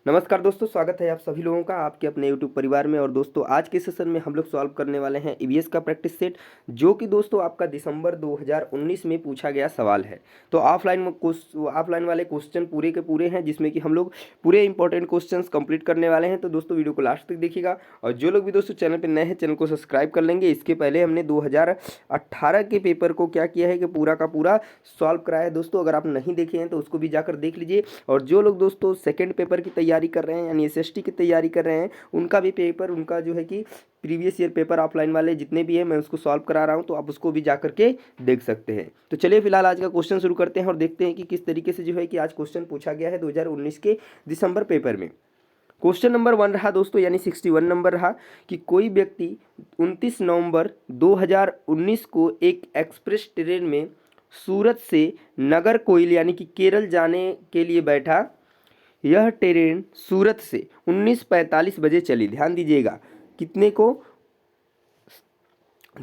नमस्कार दोस्तों, स्वागत है आप सभी लोगों का आपके अपने यूट्यूब परिवार में। और दोस्तों आज के सेशन में हम लोग सॉल्व करने वाले हैं ईवीएस का प्रैक्टिस सेट, जो कि दोस्तों आपका दिसंबर 2019 में पूछा गया सवाल है। तो ऑफलाइन वाले क्वेश्चन पूरे के पूरे हैं, जिसमें कि हम लोग पूरे इंपॉर्टेंट क्वेश्चंस कंप्लीट करने वाले हैं। तो दोस्तों वीडियो को लास्ट तक देखिएगा, और जो लोग भी दोस्तों चैनल पर नए हैं चैनल को सब्सक्राइब कर लेंगे। इसके पहले हमने 2018 के पेपर को क्या किया है कि पूरा का पूरा सॉल्व कराया है दोस्तों। अगर आप नहीं देखे हैं तो उसको भी जाकर देख लीजिए। और जो लोग दोस्तों सेकेंड पेपर की तैयारी कर रहे हैं, यानी एसएसटी की तैयारी कर रहे हैं, उनका भी पेपर, उनका जो है कि प्रीवियस ईयर पेपर ऑफलाइन वाले जितने भी हैं मैं उसको सॉल्व करा रहा हूं, तो आप उसको भी जाकर के देख सकते हैं। तो चलिए फिलहाल आज का क्वेश्चन शुरू करते हैं और देखते हैं कि किस तरीके से जो है कि आज क्वेश्चन पूछा गया है 2019 के दिसंबर पेपर में। क्वेश्चन नंबर 1 रहा दोस्तों, यानी 61 नंबर रहा कि कोई व्यक्ति 29 नवंबर 2019 को एक एक्सप्रेस ट्रेन में सूरत से नागरकोइल यानी कि केरल जाने के लिए बैठा। यह ट्रेन सूरत से 19:45 बजे चली। ध्यान दीजिएगा कितने को,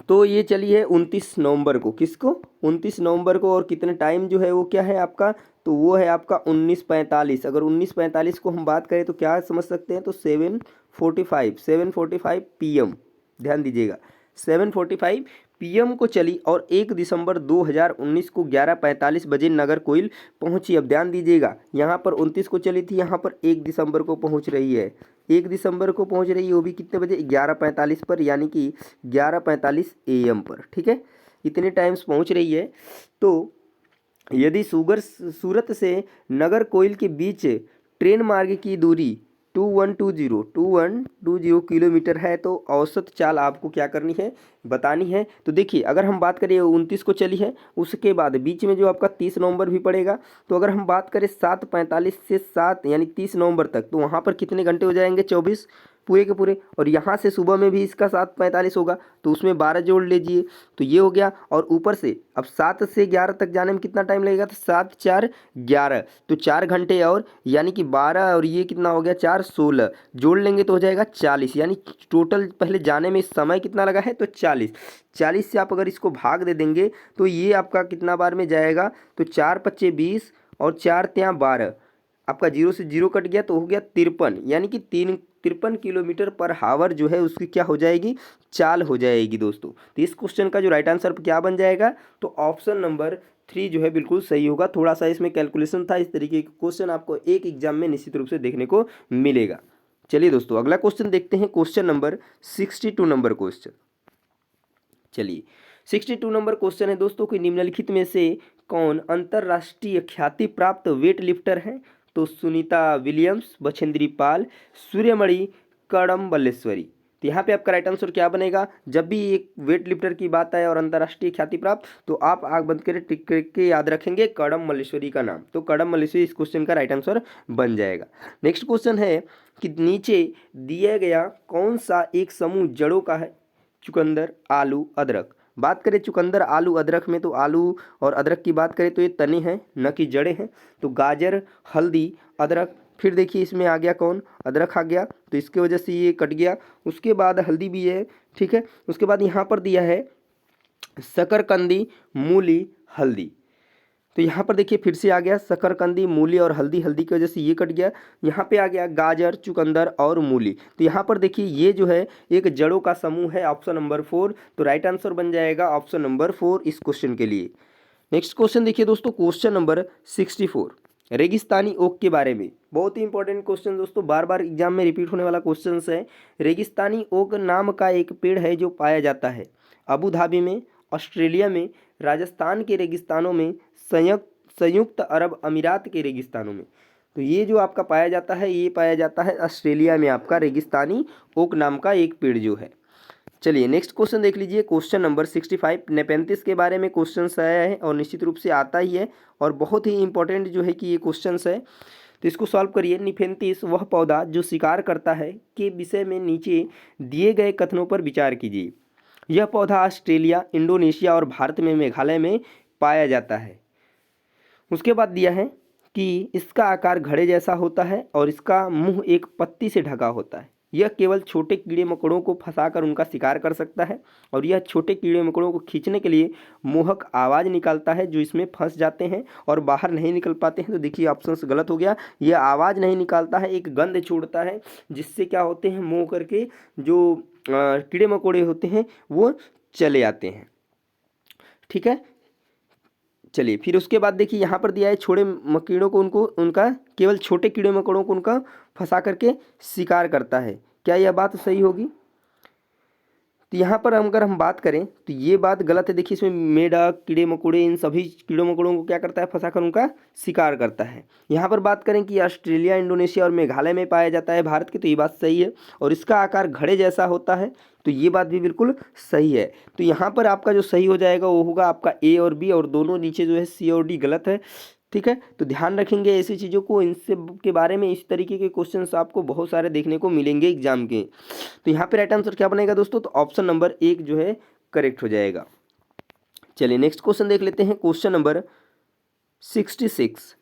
तो ये चली है 29 नवंबर को। किसको? 29 नवंबर को। और कितने टाइम जो है वो क्या है आपका, तो वो है आपका 19:45। अगर 19:45 को हम बात करें तो क्या समझ सकते हैं, तो 7:45 PM। ध्यान दीजिएगा 7:45 PM को चली और 1 दिसंबर 2019 को 11:45 बजे नागरकोइल पहुंची। अब ध्यान दीजिएगा यहाँ पर 29 को चली थी, यहाँ पर 1 दिसंबर को पहुंच रही है। 1 दिसंबर को पहुंच रही है, वो भी कितने बजे? 11:45 पर, यानी कि 11:45 AM पर। ठीक है, इतने टाइम्स पहुंच रही है। तो यदि सूरत से नागरकोइल के बीच ट्रेन मार्ग की दूरी 2120 किलोमीटर है, तो औसत चाल आपको क्या करनी है, बतानी है। तो देखिए अगर हम बात करें 29 को चली है, उसके बाद बीच में जो आपका 30 नवंबर भी पड़ेगा, तो अगर हम बात करें 7:45 से 7 यानी 30 नवंबर तक, तो वहाँ पर कितने घंटे हो जाएंगे? 24 पूरे के पूरे। और यहाँ से सुबह में भी इसका 7:45 होगा, तो उसमें 12 जोड़ लीजिए, तो ये हो गया। और ऊपर से अब 7 से 11 तक जाने में कितना टाइम लगेगा, तो 7 4 11, तो 4 घंटे। और यानी कि 12 और ये कितना हो गया, 4 16 जोड़ लेंगे तो हो जाएगा 40। यानी टोटल पहले जाने में समय कितना लगा है, तो 40 से आप अगर इसको भाग दे देंगे तो ये आपका कितना बार में जाएगा, तो 4 पच्चे 20 और 4 त्या 12, आपका 0 से 0 कट गया तो हो गया 53। यानी कि 53 किलोमीटर पर हावर जो है उसकी क्या हो जाएगी, चाल हो जाएगी दोस्तों। तो इस क्वेश्चन का जो राइट आंसर क्या बन जाएगा, तो ऑप्शन नंबर 3 जो है बिल्कुल सही होगा। थोड़ा सा इसमें कैलकुलेशन था, इस तरीके के क्वेश्चन आपको एक एग्जाम में निश्चित रूप से देखने को मिलेगा। चलिए दोस्तों अगला क्वेश्चन देखते हैं, क्वेश्चन नंबर 62 नंबर क्वेश्चन। चलिए 62 नंबर क्वेश्चन है दोस्तों कि निम्नलिखित में से कौन अंतरराष्ट्रीय ख्याति प्राप्त वेट लिफ्टर है? तो सुनीता विलियम्स, बछेंद्री पाल, सूर्यमणि, कडम्बलेश्वरी। तो यहाँ पे आपका राइट आंसर क्या बनेगा? जब भी एक वेट लिफ्टर की बात आए और अंतरराष्ट्रीय ख्याति प्राप्त, तो आप आग बंद करके टिक करके याद रखेंगे कडम्बलेश्वरी का नाम। तो कडम्बलेश्वरी इस क्वेश्चन का राइट आंसर बन जाएगा। नेक्स्ट क्वेश्चन है कि नीचे दिया गया कौन सा एक समूह जड़ों का है? चुकंदर, आलू, अदरक। बात करें चुकंदर, आलू, अदरक में, तो आलू और अदरक की बात करें तो ये तने हैं, न कि जड़ें हैं। तो गाजर, हल्दी, अदरक। फिर देखिए इसमें आ गया कौन, अदरक आ गया, तो इसके वजह से ये कट गया। उसके बाद हल्दी भी है, ठीक है। उसके बाद यहाँ पर दिया है शकरकंदी, मूली, हल्दी। तो यहाँ पर देखिए फिर से आ गया शकरकंदी, मूली और हल्दी। हल्दी की वजह से ये कट गया। यहाँ पे आ गया गाजर, चुकंदर और मूली। तो यहाँ पर देखिए ये जो है एक जड़ों का समूह है, ऑप्शन नंबर 4। तो राइट आंसर बन जाएगा ऑप्शन नंबर 4 इस क्वेश्चन के लिए। नेक्स्ट क्वेश्चन देखिए दोस्तों, क्वेश्चन नंबर 64 रेगिस्तानी ओक के बारे में। बहुत ही इंपॉर्टेंट क्वेश्चन दोस्तों, बार बार एग्जाम में रिपीट होने वाला क्वेश्चन है। रेगिस्तानी ओक नाम का एक पेड़ है जो पाया जाता है अबू धाबी में, ऑस्ट्रेलिया में, राजस्थान के रेगिस्तानों में, संयुक्त अरब अमीरात के रेगिस्तानों में। तो ये जो आपका पाया जाता है, ये पाया जाता है ऑस्ट्रेलिया में, आपका रेगिस्तानी ओक नाम का एक पेड़ जो है। चलिए नेक्स्ट क्वेश्चन देख लीजिए, क्वेश्चन नंबर 65 नेपेंथिस के बारे में क्वेश्चन आया है और निश्चित रूप से आता ही है और बहुत ही इंपॉर्टेंट जो है कि ये क्वेश्चन है। तो इसको सॉल्व करिए। निफेंथिस वह पौधा जो शिकार करता है के विषय में नीचे दिए गए कथनों पर विचार कीजिए। यह पौधा ऑस्ट्रेलिया, इंडोनेशिया और भारत में मेघालय में पाया जाता है। उसके बाद दिया है कि इसका आकार घड़े जैसा होता है और इसका मुंह एक पत्ती से ढका होता है। यह केवल छोटे कीड़े मकोड़ों को फंसाकर उनका शिकार कर सकता है और यह छोटे कीड़े मकोड़ों को खींचने के लिए मोहक आवाज़ निकालता है जो इसमें फंस जाते हैं और बाहर नहीं निकल पाते हैं। तो देखिए ऑप्शन गलत हो गया, यह आवाज़ नहीं निकालता है, एक गंध छोड़ता है जिससे क्या होते हैं मोह करके जो कीड़े मकोड़े होते हैं वो चले आते हैं। ठीक है, चलिए फिर उसके बाद देखिए यहाँ पर दिया है छोटे मकीड़ों को उनका केवल छोटे कीड़े मकोड़ों को उनका फंसा करके शिकार करता है। क्या यह बात सही होगी? तो यहाँ पर अगर हम बात करें तो ये बात गलत है। देखिए इसमें मेढक, कीड़े मकोड़े, इन सभी कीड़े मकोड़ों को क्या करता है फंसाकर उनका शिकार करता है। यहाँ पर बात करें कि ऑस्ट्रेलिया, इंडोनेशिया और मेघालय में पाया जाता है भारत के, तो ये बात सही है और इसका आकार घड़े जैसा होता है, तो ये बात भी बिल्कुल सही है। तो यहाँ पर आपका जो सही हो जाएगा वो होगा आपका ए और बी, और दोनों नीचे जो है सी और डी गलत है। ठीक है, तो ध्यान रखेंगे ऐसी चीज़ों को, इनसे के बारे में इस तरीके के क्वेश्चंस आपको बहुत सारे देखने को मिलेंगे एग्जाम के। तो यहाँ पे राइट आंसर क्या बनेगा दोस्तों? तो ऑप्शन नंबर 1 जो है करेक्ट हो जाएगा। चलिए नेक्स्ट क्वेश्चन देख लेते हैं, क्वेश्चन नंबर 66।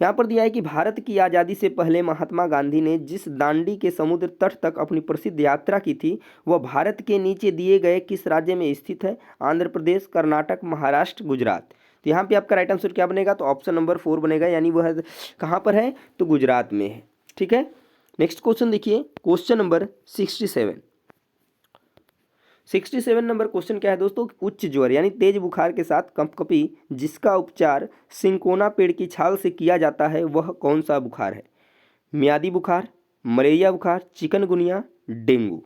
यहाँ पर दिया है कि भारत की आज़ादी से पहले महात्मा गांधी ने जिस दांडी के समुद्र तट तक अपनी प्रसिद्ध यात्रा की थी वह भारत के नीचे दिए गए किस राज्य में स्थित है? आंध्र प्रदेश, कर्नाटक, महाराष्ट्र, गुजरात। तो यहाँ पे आपका राइट आंसर क्या बनेगा? तो ऑप्शन नंबर 4 बनेगा, यानी वह कहाँ पर है? तो गुजरात में है। ठीक है, नेक्स्ट क्वेश्चन देखिए, क्वेश्चन नंबर 67। 67 नंबर क्वेश्चन क्या है दोस्तों? उच्च ज्वर यानी तेज बुखार के साथ कंपकपी जिसका उपचार सिंकोना पेड़ की छाल से किया जाता है वह कौन सा बुखार है? मियादी बुखार, मलेरिया बुखार, चिकनगुनिया, डेंगू।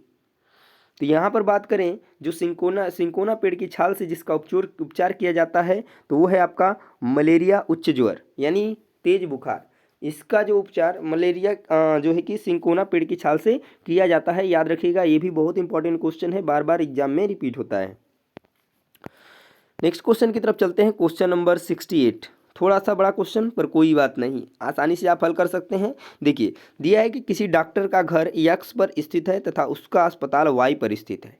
तो यहाँ पर बात करें जो सिंकोना पेड़ की छाल से जिसका उपचार किया जाता है तो वो है आपका मलेरिया उच्च ज्वर यानी तेज बुखार। इसका जो उपचार मलेरिया जो है कि सिंकोना पेड़ की छाल से किया जाता है। याद रखिएगा, ये भी बहुत इंपॉर्टेंट क्वेश्चन है, बार बार एग्जाम में रिपीट होता है। नेक्स्ट क्वेश्चन की तरफ चलते हैं, क्वेश्चन नंबर 68। थोड़ा सा बड़ा क्वेश्चन पर कोई बात नहीं, आसानी से आप हल कर सकते हैं। देखिए दिया है कि किसी डॉक्टर का घर एक्स पर स्थित है तथा उसका अस्पताल वाई पर स्थित है।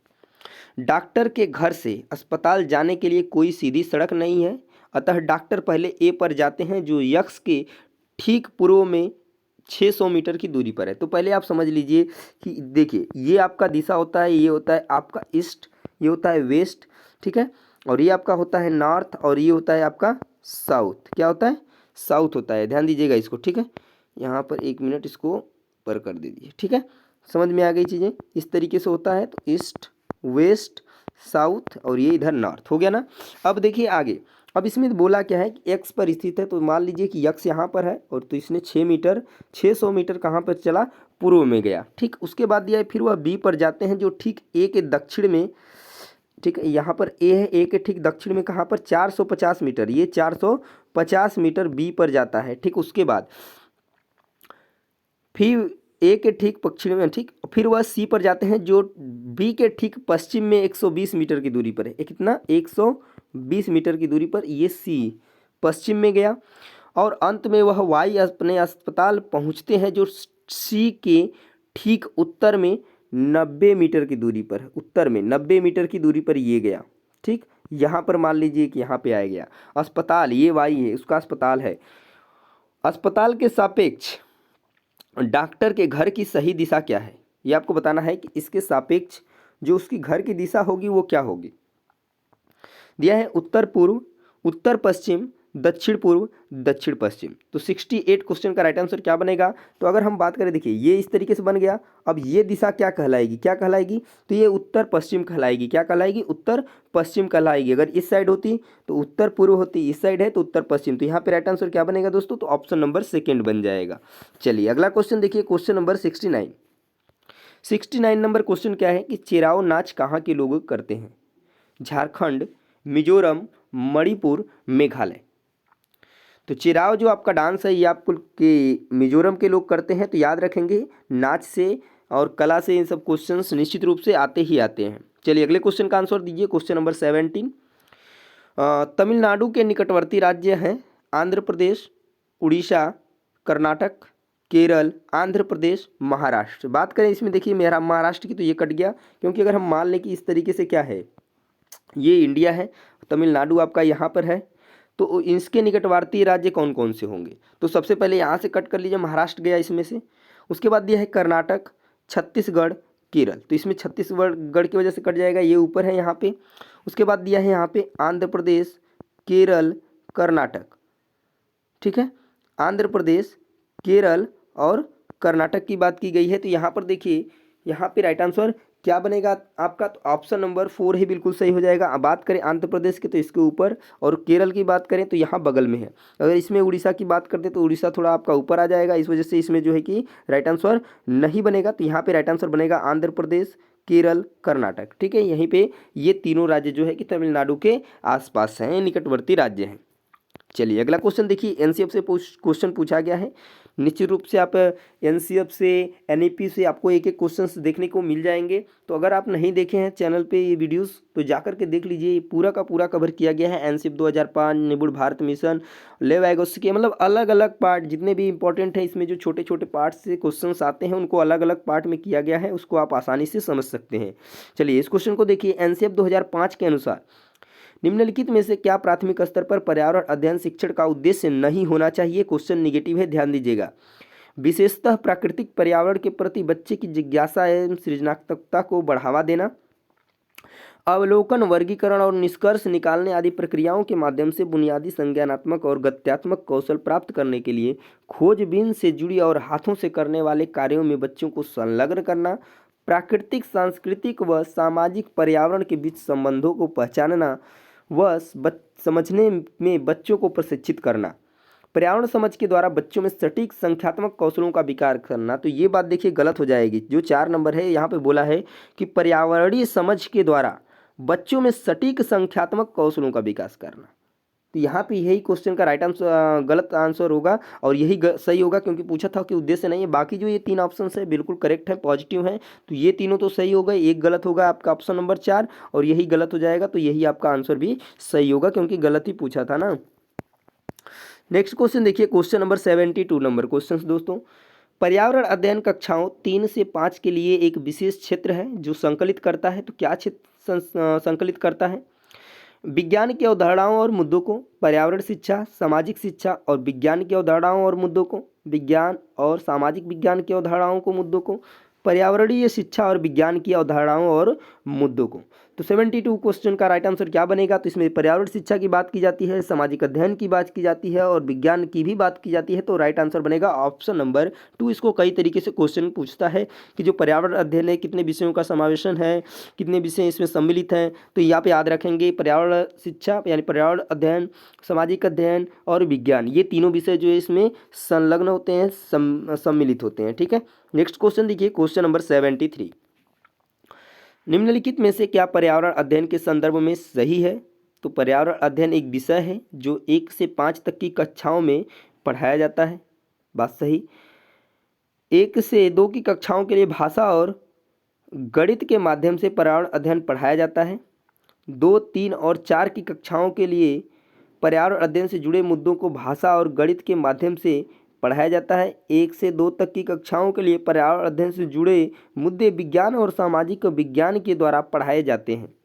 डॉक्टर के घर से अस्पताल जाने के लिए कोई सीधी सड़क नहीं है, अतः डॉक्टर पहले ए पर जाते हैं जो एक्स के ठीक पूर्व में 600 मीटर की दूरी पर है। तो पहले आप समझ लीजिए कि देखिए ये आपका दिशा होता है, ये होता है आपका ईस्ट, ये होता है वेस्ट, ठीक है, और ये आपका होता है नॉर्थ और ये होता है आपका साउथ। क्या होता है? साउथ होता है, ध्यान दीजिएगा इसको। ठीक है, यहाँ पर 1 मिनट इसको पर कर दीजिए। ठीक है, समझ में आ गई चीज़ें, इस तरीके से होता है। तो ईस्ट, वेस्ट, साउथ और ये इधर नॉर्थ हो गया ना। अब देखिए आगे, अब इसमें बोला क्या है कि एक्स पर स्थित है, तो मान लीजिए कि एक्स यहाँ पर है और तो इसने 600 मीटर कहाँ पर चला? पूर्व में गया। ठीक, उसके बाद दिया है फिर वह बी पर जाते हैं जो ठीक ए के दक्षिण में, ठीक है, यहाँ पर ए है, ए के ठीक दक्षिण में कहाँ पर? 450 मीटर, ये 450 मीटर बी पर जाता है। ठीक, उसके बाद फिर ए के ठीक पश्चिम में, ठीक, फिर वह सी पर जाते हैं जो बी के ठीक पश्चिम में 120 मीटर की दूरी पर है। कितना? 120 मीटर की दूरी पर ये सी पश्चिम में गया और अंत में वह वाई अपने अस्पताल पहुंचते हैं जो सी के ठीक उत्तर में 90 मीटर की दूरी पर है। उत्तर में 90 मीटर की दूरी पर ये गया। ठीक, यहाँ पर मान लीजिए कि यहाँ पे आ गया अस्पताल, ये वाई है, उसका अस्पताल है। अस्पताल के सापेक्ष डॉक्टर के घर की सही दिशा क्या है? ये आपको बताना है कि इसके सापेक्ष जो उसकी घर की दिशा होगी वो क्या होगी। दिया है उत्तर पूर्व, उत्तर पश्चिम, दक्षिण पूर्व, दक्षिण पश्चिम। तो 68 क्वेश्चन का राइट आंसर क्या बनेगा? तो अगर हम बात करें, देखिए ये इस तरीके से बन गया। अब ये दिशा क्या कहलाएगी? क्या कहलाएगी? तो ये उत्तर पश्चिम कहलाएगी। क्या कहलाएगी? उत्तर पश्चिम कहलाएगी। अगर इस साइड होती तो उत्तर पूर्व होती, इस साइड है तो उत्तर पश्चिम। तो यहाँ पे राइट आंसर क्या बनेगा दोस्तों? तो ऑप्शन नंबर 2 बन जाएगा। चलिए अगला क्वेश्चन देखिए, क्वेश्चन नंबर 69। 69 नंबर क्वेश्चन क्या है कि चिराओ नाच कहाँ के लोग करते हैं? झारखंड, मिजोरम, मणिपुर, मेघालय। तो चिराओ जो आपका डांस है ये आपको के मिजोरम के लोग करते हैं। तो याद रखेंगे नाच से और कला से इन सब क्वेश्चंस निश्चित रूप से आते ही आते हैं। चलिए अगले क्वेश्चन का आंसर दीजिए, क्वेश्चन नंबर 17। तमिलनाडु के निकटवर्ती राज्य हैं आंध्र प्रदेश, उड़ीसा, कर्नाटक, केरल, आंध्र प्रदेश, महाराष्ट्र। बात करें इसमें, देखिए मेरा महाराष्ट्र की तो ये कट गया, क्योंकि अगर हम मान लें कि इस तरीके से क्या है, ये इंडिया है, तमिलनाडु आपका यहाँ पर है, तो इसके निकटवर्ती राज्य कौन कौन से होंगे? तो सबसे पहले यहाँ से कट कर लीजिए, महाराष्ट्र गया इसमें से। उसके बाद दिया है कर्नाटक, छत्तीसगढ़, केरल। तो इसमें छत्तीसगढ़ की वजह से कट जाएगा, ये ऊपर है यहाँ पे। उसके बाद दिया है यहाँ पे आंध्र प्रदेश, केरल, कर्नाटक। ठीक है, आंध्र प्रदेश, केरल और कर्नाटक की बात की गई है। तो यहाँ पर देखिए, यहाँ पे राइट आंसर क्या बनेगा आपका, तो ऑप्शन नंबर 4 ही बिल्कुल सही हो जाएगा। अब बात करें आंध्र प्रदेश की तो इसके ऊपर, और केरल की बात करें तो यहाँ बगल में है। अगर इसमें उड़ीसा की बात करते तो उड़ीसा थोड़ा आपका ऊपर आ जाएगा, इस वजह से इसमें जो है कि राइट आंसर नहीं बनेगा। तो यहाँ पे राइट आंसर बनेगा आंध्र प्रदेश, केरल, कर्नाटक। ठीक है, यहीं पे ये तीनों राज्य जो है कि तमिलनाडु के आसपास हैं, निकटवर्ती राज्य हैं। चलिए अगला क्वेश्चन देखिए, एनसीएफ से क्वेश्चन पूछा गया है। निश्चित रूप से आप एनसीएफ से, एनईपी से आपको एक एक क्वेश्चंस देखने को मिल जाएंगे। तो अगर आप नहीं देखे हैं चैनल पे ये वीडियोस तो जाकर के देख लीजिए, ये पूरा का पूरा कवर किया गया है। एनसीएफ 2005, निपुण भारत मिशन, लेव आयोग के, मतलब अलग अलग पार्ट जितने भी इंपॉर्टेंट है इसमें जो छोटे छोटे पार्ट से क्वेश्चन आते हैं उनको अलग अलग पार्ट में किया गया है, उसको आप आसानी से समझ सकते हैं। चलिए इस क्वेश्चन को देखिए, एनसीएफ 2005 के अनुसार निम्नलिखित में से क्या प्राथमिक स्तर पर पर्यावरण अध्ययन शिक्षण का उद्देश्य नहीं होना चाहिए। क्वेश्चन निगेटिव है, ध्यान दीजिएगा। विशेषतः प्राकृतिक पर्यावरण के प्रति बच्चे की जिज्ञासा एवं सृजनात्मकता को बढ़ावा देना, अवलोकन, वर्गीकरण और निष्कर्ष निकालने आदि प्रक्रियाओं के माध्यम से बुनियादी संज्ञानात्मक और गत्यात्मक कौशल प्राप्त करने के लिए खोजबीन से जुड़ी और हाथों से करने वाले कार्यों में बच्चों को संलग्न करना, प्राकृतिक, सांस्कृतिक व सामाजिक पर्यावरण के बीच संबंधों को पहचानना व समझने में बच्चों को प्रशिक्षित करना, पर्यावरण समझ के द्वारा बच्चों में सटीक संख्यात्मक कौशलों का विकास करना। तो ये बात देखिए गलत हो जाएगी। जो 4 नंबर है यहाँ पे बोला है कि पर्यावरणीय समझ के द्वारा बच्चों में सटीक संख्यात्मक कौशलों का विकास करना। तो यहाँ पे यही क्वेश्चन का राइट आंसर, गलत आंसर होगा, और यही सही होगा क्योंकि पूछा था कि उद्देश्य नहीं है। बाकी जो ये 3 ऑप्शन है बिल्कुल करेक्ट है, पॉजिटिव है। तो ये तीनों तो सही हो गए, एक गलत होगा आपका ऑप्शन नंबर 4, और यही गलत हो जाएगा। तो यही आपका आंसर भी सही होगा क्योंकि गलत ही पूछा था ना। नेक्स्ट क्वेश्चन देखिए, क्वेश्चन नंबर 72 नंबर क्वेश्चन दोस्तों। पर्यावरण अध्ययन कक्षाओं 3 से 5 के लिए एक विशेष क्षेत्र है जो संकलित करता है। तो क्या क्षेत्र संकलित करता है? विज्ञान की अवधारणाओं और मुद्दों को, पर्यावरण शिक्षा, सामाजिक शिक्षा और विज्ञान की अवधारणाओं और मुद्दों को, विज्ञान और सामाजिक विज्ञान की अवधारणाओं को, मुद्दों को, पर्यावरणीय शिक्षा और विज्ञान की अवधारणाओं और मुद्दों को। तो 72 क्वेश्चन का राइट आंसर क्या बनेगा? तो इसमें पर्यावरण शिक्षा की बात की जाती है, सामाजिक अध्ययन की बात की जाती है और विज्ञान की भी बात की जाती है। तो राइट आंसर बनेगा ऑप्शन नंबर 2। इसको कई तरीके से क्वेश्चन पूछता है कि जो पर्यावरण अध्ययन है कितने विषयों का समावेशन है, कितने विषय इसमें सम्मिलित हैं। तो यहाँ पे याद रखेंगे पर्यावरण शिक्षा यानी पर्यावरण अध्ययन, सामाजिक अध्ययन और विज्ञान, ये तीनों विषय जो है इसमें संलग्न होते हैं, सम्मिलित होते हैं। ठीक है, नेक्स्ट क्वेश्चन देखिए, क्वेश्चन नंबर 73। निम्नलिखित में से क्या पर्यावरण अध्ययन के संदर्भ में सही है? तो पर्यावरण अध्ययन एक विषय है जो 1 से 5 तक की कक्षाओं में पढ़ाया जाता है, बात सही। 1 से 2 की कक्षाओं के लिए भाषा और गणित के माध्यम से पर्यावरण अध्ययन पढ़ाया जाता है। 2, 3 और 4 की कक्षाओं के लिए पर्यावरण अध्ययन से जुड़े मुद्दों को भाषा और गणित के माध्यम से पढ़ाया जाता है। 1 से 2 तक की कक्षाओं के लिए पर्यावरण अध्ययन से जुड़े मुद्दे विज्ञान और सामाजिक विज्ञान के द्वारा पढ़ाए जाते हैं।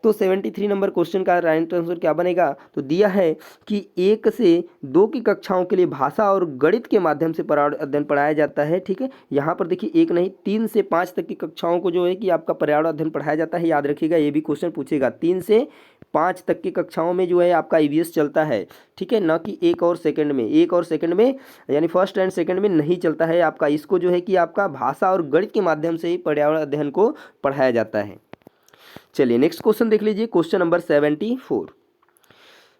तो 73 नंबर क्वेश्चन का राइट आंसर क्या बनेगा? तो दिया है कि 1 से 2 की कक्षाओं के लिए भाषा और गणित के माध्यम से पर्यावरण अध्ययन पढ़ाया जाता है। ठीक है, यहाँ पर देखिए 1 नहीं 3 से 5 तक की कक्षाओं को जो है कि आपका पर्यावरण अध्ययन पढ़ाया जाता है। याद रखिएगा, ये भी क्वेश्चन पूछेगा। 3 से 5 तक की कक्षाओं में जो है आपका ईवीएस चलता है। ठीक है, ना कि 1 और सेकंड में। 1 और सेकंड में यानी फर्स्ट एंड सेकंड में नहीं चलता है आपका। इसको जो है कि आपका भाषा और गणित के माध्यम से ही पर्यावरण अध्ययन को पढ़ाया जाता है। चलिए नेक्स्ट क्वेश्चन देख लीजिए, क्वेश्चन नंबर 74।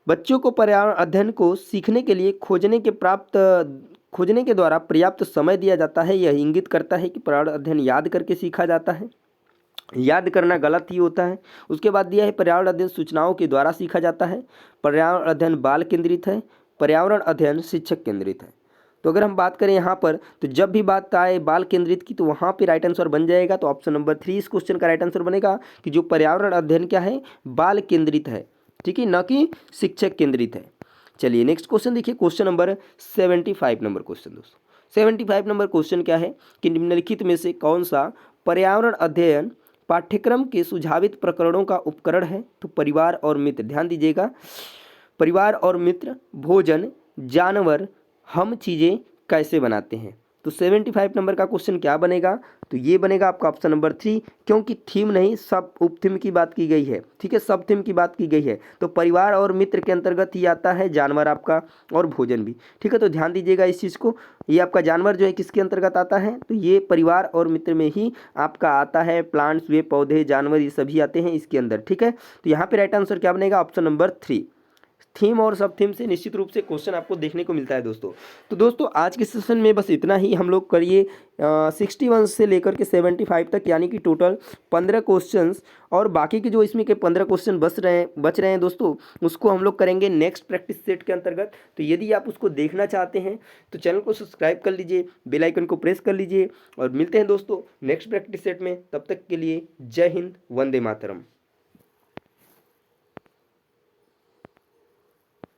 बच्चों को पर्यावरण अध्ययन को सीखने के लिए खोजने के द्वारा पर्याप्त समय दिया जाता है। यह इंगित करता है कि पर्यावरण अध्ययन याद करके सीखा जाता है। याद करना गलत ही होता है। उसके बाद दिया है पर्यावरण अध्ययन सूचनाओं के द्वारा सीखा जाता है। पर्यावरण अध्ययन बाल केंद्रित है। पर्यावरण अध्ययन शिक्षक केंद्रित है। तो अगर हम बात करें यहाँ पर, तो जब भी बात आए बाल केंद्रित की तो वहाँ पे राइट आंसर बन जाएगा। तो ऑप्शन नंबर 3 इस क्वेश्चन का राइट आंसर बनेगा कि जो पर्यावरण अध्ययन क्या है, बाल केंद्रित है। ठीक है, न कि शिक्षक केंद्रित है। चलिए नेक्स्ट क्वेश्चन देखिए, क्वेश्चन नंबर 75 नंबर क्वेश्चन दोस्तों। 75 नंबर क्वेश्चन क्या है कि निम्नलिखित में से कौन सा पर्यावरण अध्ययन पाठ्यक्रम के सुझावित प्रकरणों का उपकरण है? तो परिवार और मित्र, ध्यान दीजिएगा, परिवार और मित्र, भोजन, जानवर, हम चीज़ें कैसे बनाते हैं। तो 75 नंबर का क्वेश्चन क्या बनेगा, तो ये बनेगा आपका ऑप्शन नंबर 3, क्योंकि थीम नहीं सब उपथीम की बात की गई है, ठीक है, सब थीम की बात की गई है। तो परिवार और मित्र के अंतर्गत ही आता है जानवर आपका और भोजन भी, ठीक है। तो ध्यान दीजिएगा इस चीज़ को, ये आपका जानवर जो है किसके अंतर्गत आता है, तो ये परिवार और मित्र में ही आपका आता है। प्लांट्स, वे पौधे, जानवर, ये सभी आते हैं इसके अंदर, ठीक है। तो यहाँ पे राइट आंसर क्या बनेगा, ऑप्शन नंबर 3। थीम और सब थीम से निश्चित रूप से क्वेश्चन आपको देखने को मिलता है दोस्तों। तो दोस्तों आज के सेशन में बस इतना ही, हम लोग करिए 61 से लेकर के 75 तक, यानी कि टोटल 15 क्वेश्चंस, और बाकी के जो इसमें के 15 क्वेश्चन बच रहे हैं दोस्तों, उसको हम लोग करेंगे नेक्स्ट प्रैक्टिस सेट के अंतर्गत। तो यदि आप उसको देखना चाहते हैं तो चैनल को सब्सक्राइब कर लीजिए, बेल आइकन को प्रेस कर लीजिए, और मिलते हैं दोस्तों नेक्स्ट प्रैक्टिस सेट में। तब तक के लिए जय हिंद, वंदे मातरम।